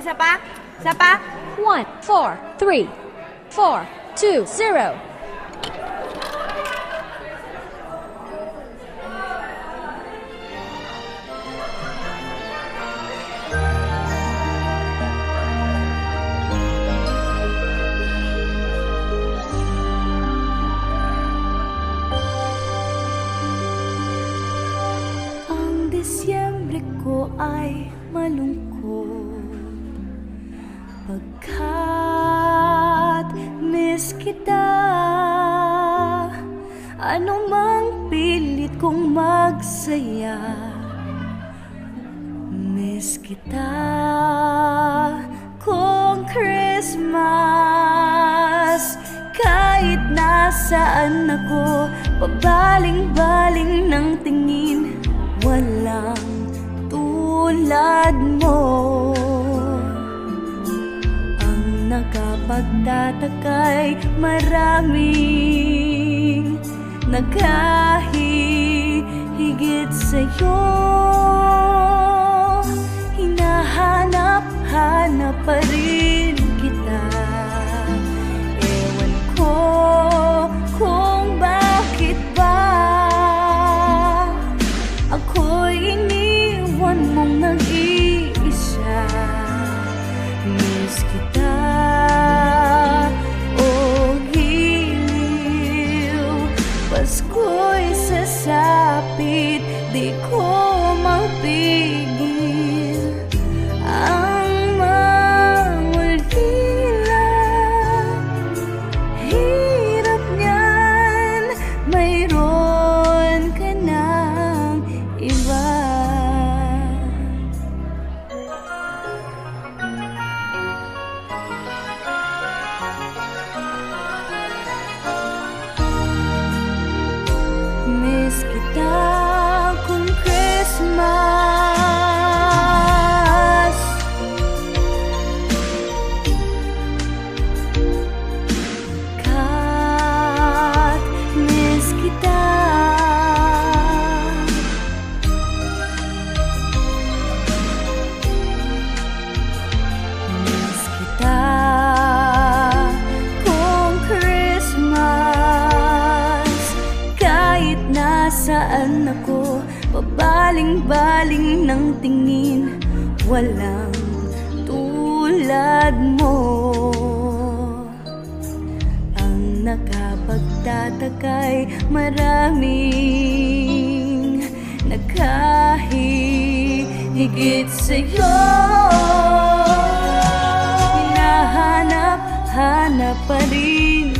Isa pa? Isa pa? 1, 4, 3, 4, 2, 0. Ang Disyembre ko ay malungkot pagkat miss kita. Ano mang pilit kong magsaya, miss kita. Kung Christmas, kahit nasaan ako, pabaling-baling ng tingin, walang tulad mo. Ang nakapagtatakay, maraming nagkahigit sa'yo. Hinahanap-hanap pa rin kita. Ewan ko kung bakit ba ako'y iniwan mong nag-iisa. Miss kita, oh giliw. Pasko'y sasapit, di ko mapigil ang mangulila. Hirap niyan, mayroon ka ng iba. Miss kita kung Christmas, kat miss kita. Miss kita kung Christmas, kahit nasaan ako, pabaling-baling ng tingin, walang tulad mo. Ang nakapagtatakay, maraming nagkahigit sa'yo. Hinahanap-hanap pa rin